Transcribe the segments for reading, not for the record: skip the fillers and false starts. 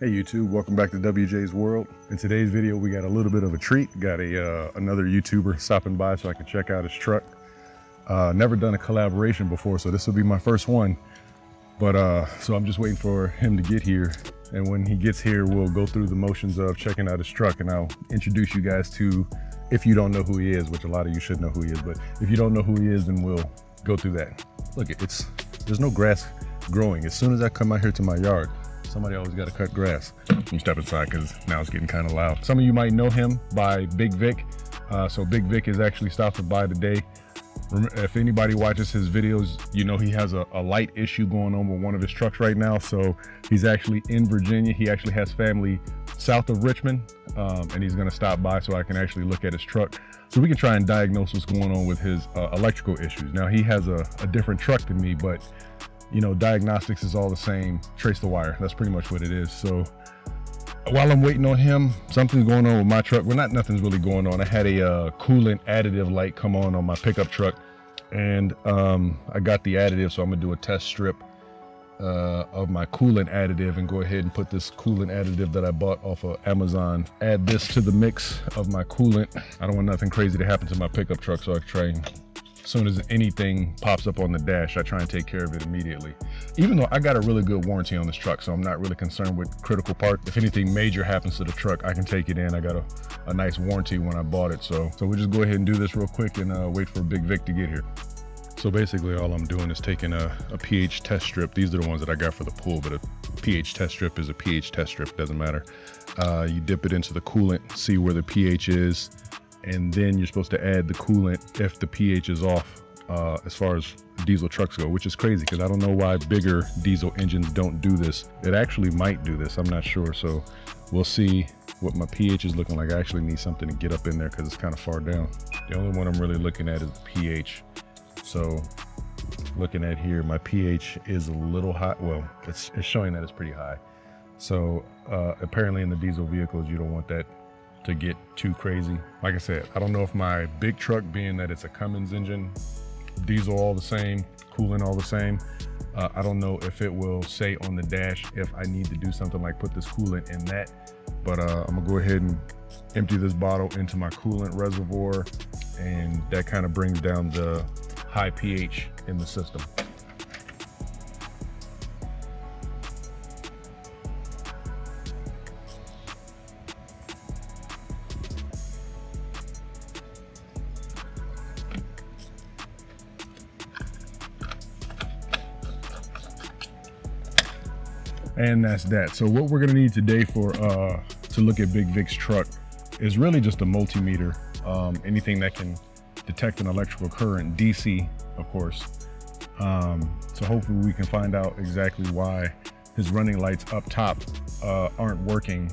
Hey YouTube, welcome back to WJ's World. In today's video, we got a little bit of a treat. Got another YouTuber stopping by so I can check out his truck. Never done a collaboration before, so this will be my first one. But so I'm just waiting for him to get here. And when he gets here, we'll go through the motions of checking out his truck, and I'll introduce you guys to, if you don't know who he is, which a lot of you should know who he is, but if you don't know who he is, then we'll go through that. Look, there's no grass growing. As soon as I come out here to my yard, somebody always got to cut grass. Let me step inside because now it's getting kind of loud. Some of you might know him by Big Vic. So Big Vic is actually stopping by today. If anybody watches his videos, you know he has a light issue going on with one of his trucks right now. So he's actually in Virginia. He actually has family south of Richmond, and he's going to stop by so I can actually look at his truck so we can try and diagnose what's going on with his electrical issues. Now he has a different truck than me, but you know, diagnostics is all the same. Trace the wire. That's pretty much what it is. So while I'm waiting on him, something's going on with my truck. Well, nothing's really going on. I had a coolant additive light come on my pickup truck, and I got the additive, so I'm gonna do a test strip of my coolant additive and go ahead and put this coolant additive that I bought off of Amazon, add this to the mix of my coolant. I don't want nothing crazy to happen to my pickup truck, so I can try and, as soon as anything pops up on the dash, I try and take care of it immediately. Even though I got a really good warranty on this truck, so I'm not really concerned with critical parts. If anything major happens to the truck, I can take it in. I got a nice warranty when I bought it. So we'll just go ahead and do this real quick and wait for Big Vic to get here. So basically all I'm doing is taking a pH test strip. These are the ones that I got for the pool, but a pH test strip is a pH test strip, doesn't matter. You dip it into the coolant, see where the pH is, and then you're supposed to add the coolant if the pH is off, as far as diesel trucks go, which is crazy because I don't know why bigger diesel engines don't do this. It actually might do this, I'm not sure. So we'll see what my pH is looking like. I actually need something to get up in there because it's kind of far down. The only one I'm really looking at is the pH. So looking at here, my pH is a little high. Well, it's showing that it's pretty high. So apparently in the diesel vehicles, you don't want that to get too crazy. Like I said, I don't know if my big truck, being that it's a Cummins engine, diesel all the same, coolant all the same, I don't know if it will say on the dash if I need to do something like put this coolant in that, but I'm gonna go ahead and empty this bottle into my coolant reservoir, and that kind of brings down the high pH in the system. And that's that. So what we're gonna need today for to look at Big Vic's truck is really just a multimeter, anything that can detect an electrical current, DC, of course. So hopefully we can find out exactly why his running lights up top aren't working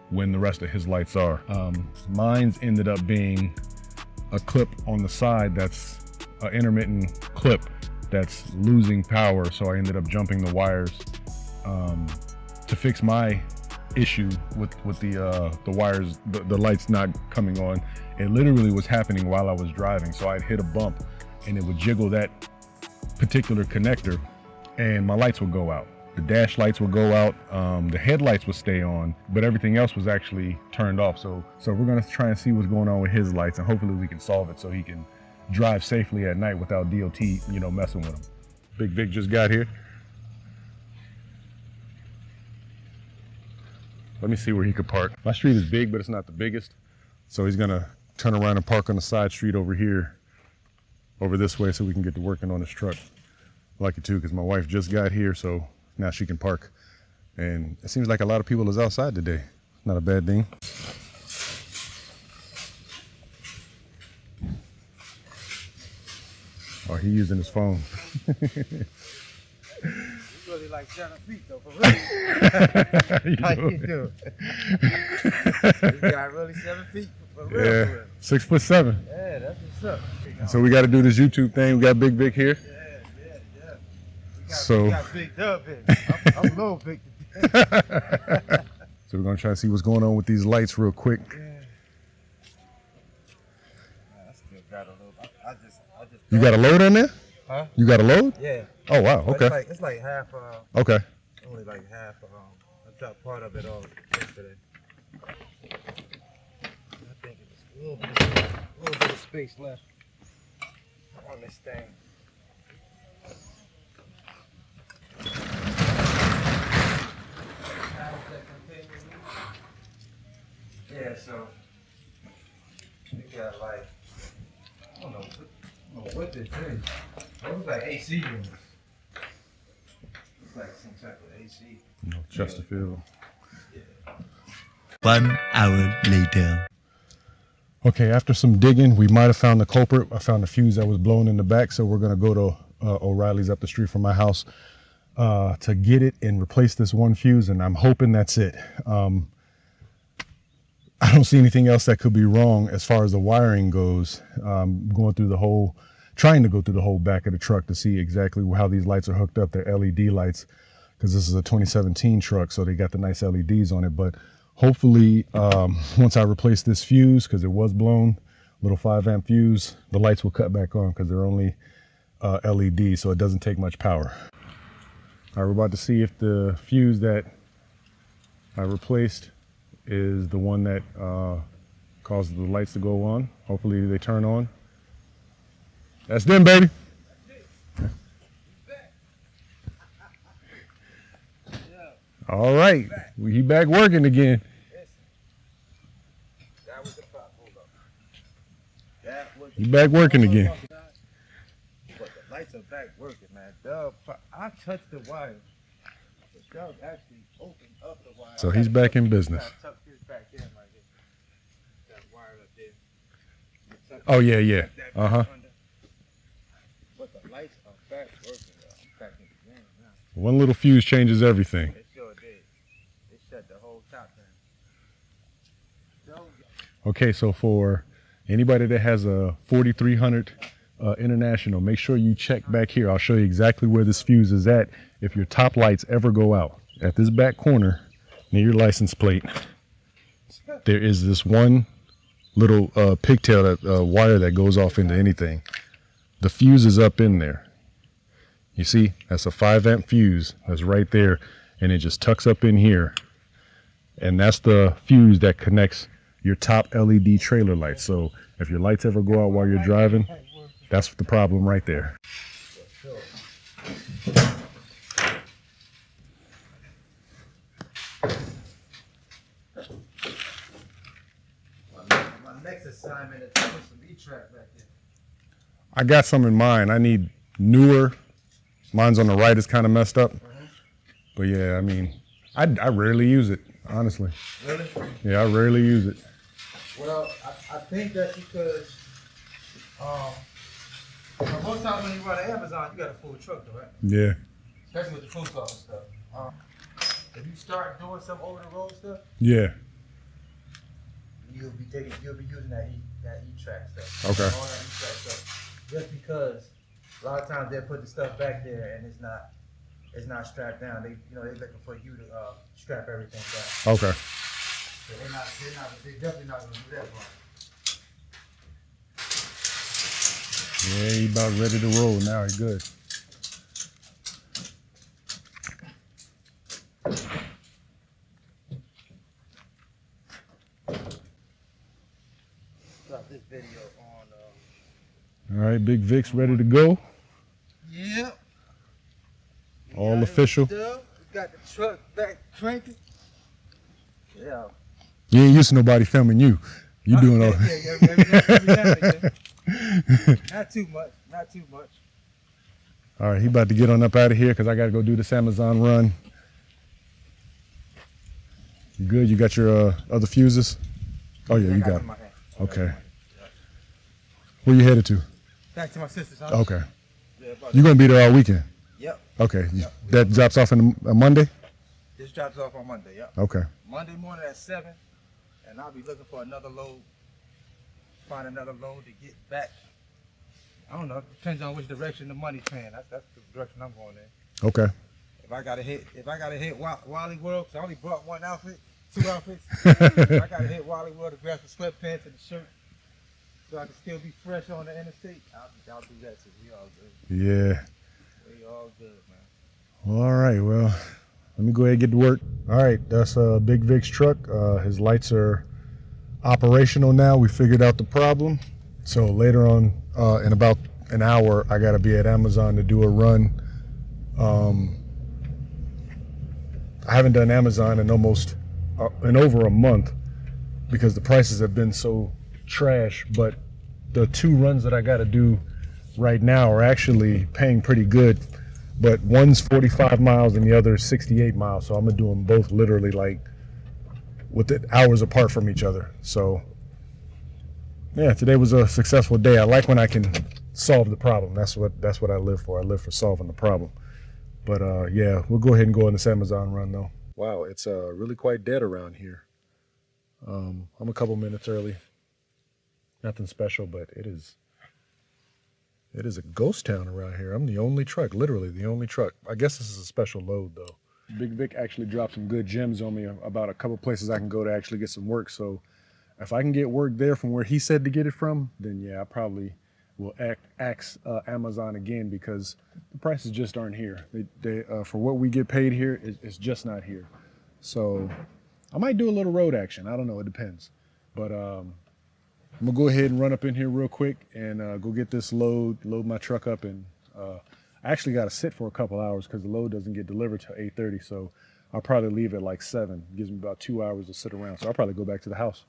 when the rest of his lights are. Mine's ended up being a clip on the side that's an intermittent clip that's losing power, so I ended up jumping the wires to fix my issue with the wires, the lights not coming on. It literally was happening while I was driving. So I'd hit a bump and it would jiggle that particular connector and my lights would go out. The dash lights would go out, the headlights would stay on, but everything else was actually turned off. So we're gonna try and see what's going on with his lights, and hopefully we can solve it so he can drive safely at night without DOT, you know, messing with him. Big Vic just got here. Let me see where he could park. My street is big, but it's not the biggest. So he's gonna turn around and park on the side street over here, over this way, so we can get to working on his truck. Lucky too, because my wife just got here, so now she can park. And it seems like a lot of people is outside today. Not a bad thing. Oh, he using his phone. Really like 7 feet though, for real. How you do? You got really 7 feet for real. Yeah, for real. 6'7". Yeah, that's what's up. So we got to do this YouTube thing. We got Big Vic here. Yeah. We got Big Dub here. I'm little big. So we're gonna try to see what's going on with these lights real quick. Yeah. I still got a little. I just. You got a load on there? Huh? You got a load? Yeah. Oh wow. Okay. It's like half. Okay. Only like half. I dropped part of it off yesterday. I think it's a little bit of space left on this thing. Yeah, so we got like, I don't know what this is. It looks like AC units. Looks like some type of AC. No, Chesterfield. Yeah. 1 hour later. Okay, after some digging, we might have found the culprit. I found a fuse that was blown in the back, so we're gonna go to O'Reilly's up the street from my house to get it and replace this one fuse, and I'm hoping that's it. I don't see anything else that could be wrong as far as the wiring goes. Trying to go through the whole back of the truck to see exactly how these lights are hooked up. They're LED lights because this is a 2017 truck, so they got the nice LEDs on it. But hopefully, once I replace this fuse, because it was blown, little 5-amp fuse, the lights will cut back on because they're only LED, so it doesn't take much power. All right, we're about to see if the fuse that I replaced is the one that causes the lights to go on. Hopefully they turn on. That's them, baby. All right, he back working again. That was the prop. Hold up. That was He back working again. But the lights are back working, man. I touched the wire. The dub actually opened up the wire. So he's back in business. Tuck this back in right here. That wire up there. Oh yeah, yeah. But the lights are back working, though. I'm back in the game now. One little fuse changes everything. It sure did. It shut the whole top down. Okay, so for anybody that has a 4300 International, make sure you check back here. I'll show you exactly where this fuse is at if your top lights ever go out. At this back corner near your license plate, there is this one little pigtail wire that goes off into anything. The fuse is up in there. You see, that's a 5-amp fuse that's right there, and it just tucks up in here, and that's the fuse that connects your top LED trailer lights. So if your lights ever go out while you're driving, that's the problem right there. My next assignment is to put some E-track back in. I got some in mind. I need newer. Mine's on the right is kind of messed up. But yeah, I mean, I rarely use it, honestly. Really? Yeah, I rarely use it. Well, I think that's because most times when you run Amazon, you got a full truck, though, right? Yeah. Especially with the post office stuff. If you start doing some over the road stuff, Yeah. you'll be using that E-track stuff. Okay. All that E-track stuff. Just because a lot of times they put the stuff back there and it's not strapped down. They're looking for you to strap everything down. Okay. So they're definitely not gonna do that for you. Yeah, he about ready to roll now. He's good. Drop this video on. All right, Big Vic's ready to go. Yep. All official. We got the truck back cranking. Yeah. You ain't used to nobody filming you. You doing all. Yeah. Not too much. Not too much. All right, he about to get on up out of here because I got to go do this Amazon run. You good? You got your other fuses? Oh yeah, you got them. Okay. Where you headed to? Back to my sister's house. Okay. Yeah, You gonna be there all weekend? Yep. Okay. That drops off on a Monday? This drops off on Monday. Yep. Okay. Monday morning at 7, and I'll be looking for another load. Find another load to get back. I don't know. It depends on which direction the money's paying. That's the direction I'm going in. Okay. If I gotta hit Wally World, cause I only brought 2 outfits. If I gotta hit Wally World to grab some sweatpants and a shirt, so I can still be fresh on the interstate, I'll do that too. We all good. Yeah. We all good, man. Well, all right. Well, let me go ahead and get to work. All right, that's Big Vic's truck. His lights are operational now. We figured out the problem. So later on, in about an hour, I gotta be at Amazon to do a run. I haven't done Amazon in over a month because the prices have been so trash. But the 2 runs that I gotta do right now are actually paying pretty good. But one's 45 miles and the other is 68 miles. So I'm gonna do them both literally like with it hours apart from each other. So yeah, today was a successful day. I like when I can solve the problem. That's what I live for. I live for solving the problem. But yeah, we'll go ahead and go on this Amazon run though. Wow, it's really quite dead around here. I'm a couple minutes early. Nothing special, but it is a ghost town around here. I'm the only truck, literally the only truck. I guess this is a special load though. Big Vic actually dropped some good gems on me about a couple places I can go to actually get some work. So if I can get work there from where he said to get it from, then yeah, I probably will ask Amazon again because the prices just aren't here. They for what we get paid here, it's just not here. So I might do a little road action. I don't know. It depends. But I'm gonna go ahead and run up in here real quick and go get this load my truck up. And I actually got to sit for a couple hours because the load doesn't get delivered till 8:30. So I'll probably leave at like 7. It gives me about 2 hours to sit around. So I'll probably go back to the house.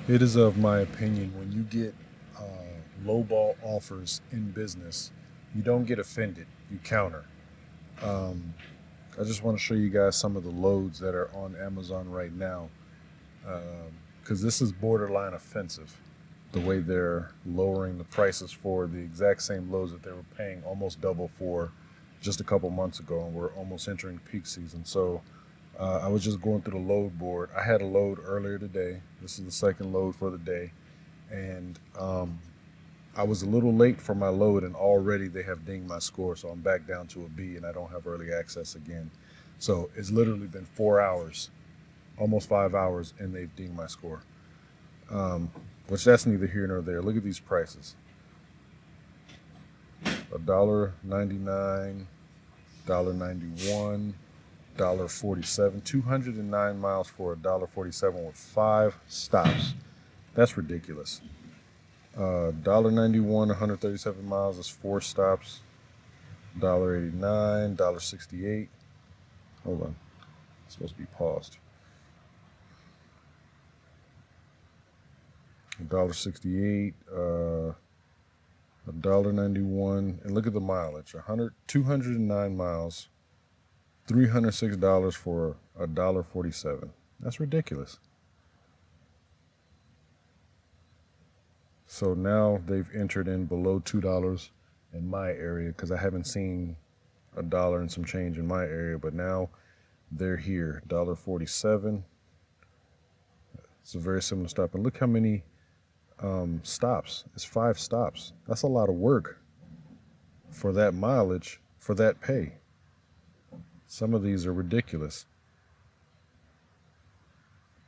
It is of my opinion when you get lowball offers in business, you don't get offended, you counter. I just want to show you guys some of the loads that are on Amazon right now because this is borderline offensive, the way they're lowering the prices for the exact same loads that they were paying almost double for just a couple months ago, and we're almost entering peak season. So I was just going through the load board. I had a load earlier today. This is the second load for the day. And I was a little late for my load, and already they have dinged my score. So I'm back down to a B, and I don't have early access again. So it's literally been 4 hours, almost 5 hours, and they've dinged my score. Which that's neither here nor there. Look at these prices. $1.99, $1.91. $1.47, 209 miles for $1.47 with 5 stops. That's ridiculous. $1.91, 137 miles is 4 stops. $1.89, $1.68. Hold on, it's supposed to be paused. $1.68, $1.91, and look at the mileage. 209 miles. $306 for $1.47. That's ridiculous. So now they've entered in below $2 in my area because I haven't seen $1 and some change in my area, but now they're here. $1.47. It's a very similar stop. And look how many stops. It's 5 stops. That's a lot of work for that mileage, for that pay. Some of these are ridiculous.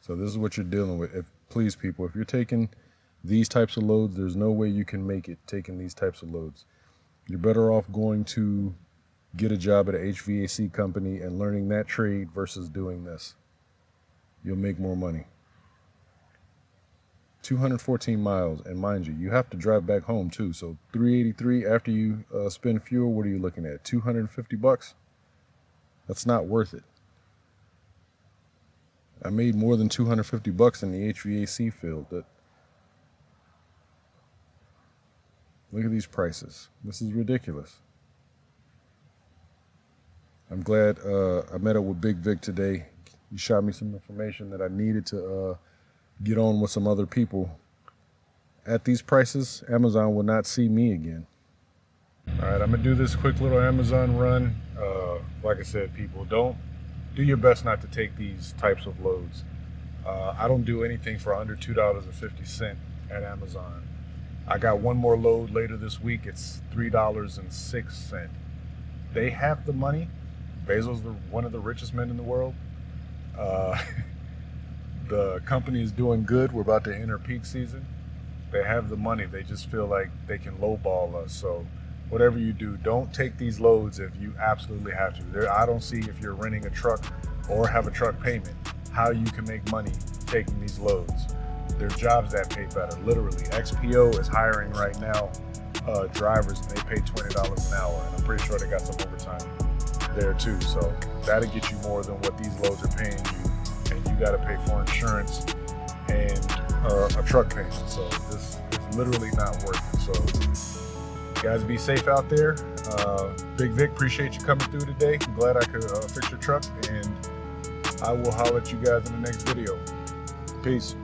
So this is what you're dealing with. Please, people, if you're taking these types of loads, there's no way you can make it taking these types of loads. You're better off going to get a job at an HVAC company and learning that trade versus doing this. You'll make more money. 214 miles, and mind you, you have to drive back home too. So 383 after you spend fuel. What are you looking at? 250 bucks. That's not worth it. I made more than $250 in the HVAC field. Look at these prices. This is ridiculous. I'm glad I met up with Big Vic today. He shot me some information that I needed to get on with some other people. At these prices, Amazon will not see me again. All right, I'm gonna do this quick little Amazon run. Like I said, people, do your best not to take these types of loads. I don't do anything for under $2.50 at Amazon. I got one more load later this week. It's $3.06. They have the money. Bezos is one of the richest men in the world. The company is doing good. We're about to enter peak season. They have the money. They just feel like they can lowball us. So whatever you do, don't take these loads if you absolutely have to. I don't see, if you're renting a truck or have a truck payment, how you can make money taking these loads. There are jobs that pay better. Literally, XPO is hiring right now drivers, and they pay $20 an hour. And I'm pretty sure they got some overtime there too. So that'll get you more than what these loads are paying you. And you got to pay for insurance and a truck payment. So this is literally not worth it. So guys, be safe out there. Big Vic, appreciate you coming through today. I'm glad I could fix your truck, and I will holler at you guys in the next video. Peace.